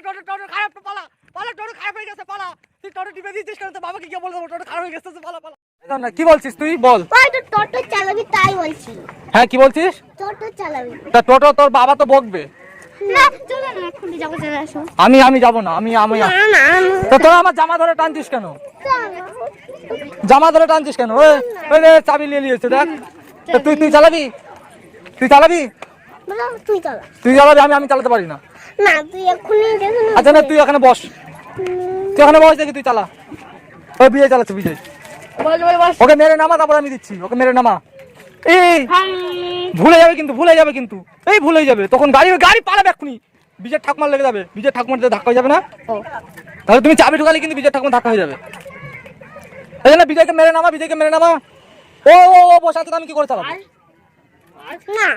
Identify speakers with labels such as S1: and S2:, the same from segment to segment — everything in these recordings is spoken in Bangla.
S1: টোটো টোটো খারাপ, পালা পালা, টোটো খারাপ হয়ে গেছে, পালা। তুই টোটো টিপে দিয়েছিস কেন? তো বাবাকে গিয়ে বলে দেবো টোটো খারাপ হয়ে গেছে, পালা পালা। না কি বলছিস তুই বল?
S2: ওই তো টোটো চালাবি তাই বলছি।
S1: হ্যাঁ কি বলছিস?
S2: টোটো চালাবি।
S1: তা টোটো তোর বাবা তো বকবে।
S2: না চলো না, এখন যাবো, চলে আসো।
S1: আমি যাব না, আমি
S2: না না
S1: তো তোরা আমার জামা ধরে টানছিস কেন? জামা ধরে টানছিস কেন? ওই রে চাবি নিয়ে নিয়েছে দেখ। তা তুই চালাবি? তুই চালাবি?
S2: বলো তুই চালা।
S1: তুই চালাবি, আমি চালাতে পারি না।
S2: না তুই এক্ষুনি দেখো না।
S1: আচ্ছা না তুই এখানে বস, তুই এখানে বস দেখি, তুই চালা। ওই বিজয় চালাচ্ছে, বিজয়। ওকে মেরে নামা, তারপর আমি দিচ্ছি, ওকে মেরে নামা। এই ভুলে যাবে কিন্তু, ভুলে যাবে কিন্তু, এই ভুলে যাবে তখন গাড়ি পালাবে এক্ষুনি। বিজয় ঠাকুমার লেগে যাবে, বিজয় ঠাকুমার ধাক্কা হয়ে যাবে না? তাহলে তুমি চাবি ঢুকালে কিন্তু বিজয় ঠাকুমার ধাক্কা হয়ে যাবে। এই জন্য বিজয়কে মেরে নামা, বিজয়কে মেরে নামা। ও ও ও বসে আছে, আমি কি করে চালাবো?
S2: না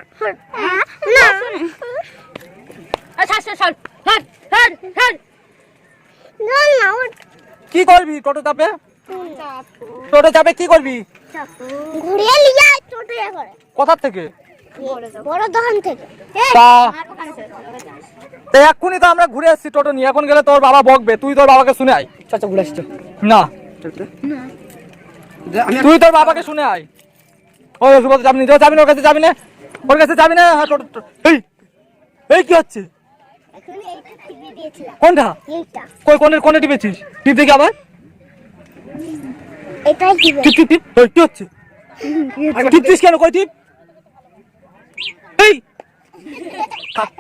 S2: না না
S1: কি করবি টোটো চাপে? টোটো চাপে কি করবি?
S2: ঘুরিয়ে নিয়ে আয় টোটো করে।
S1: কোথা থেকে?
S2: বড় দোকান থেকে।
S1: তা এক্ষুনি তো আমরা ঘুরে এসেছি টোটো নিয়ে, এখন গেলে তোর বাবা বকবে। তুই তোর বাবাকে শুনে আয়।
S3: চাচা ঘুরে আসছো
S1: না,
S3: আমি
S1: তুই তোর বাবাকে শুনে আয়। ওই সুবোধ যাবি না, যাবি না, ওর কাছে যাবি না, ওর কাছে যাবি না। হ্যাঁ টোটো, এই এই কি হচ্ছে?
S2: এখন এইটা টিপে দিয়েছিলাম।
S1: কোনটা?
S2: এইটা
S1: কই কোনে টিপেছিস? টিপ দেখি আবার।
S2: এটাই টিপে।
S1: টিপ টিপ টিপ, ওই কি হচ্ছে? টিপছিস কেন? কই টিপ। এই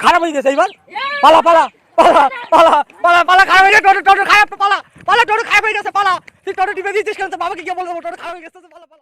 S1: খারাপ হয়ে গেছে এইবার। পালা পালা পালা পালা পালা পালা, খারাপ হয়ে গেছে টোটো, টোটো খারাপ, পালা পালা, টোটো খারাপ হয়ে গেছে, পালা। তুই টোটো টিপে দিয়েছিস কেন? তো বাবাকে গিয়ে বলে দেবো টোটো খারাপ হয়ে গেছে, পালা পালা।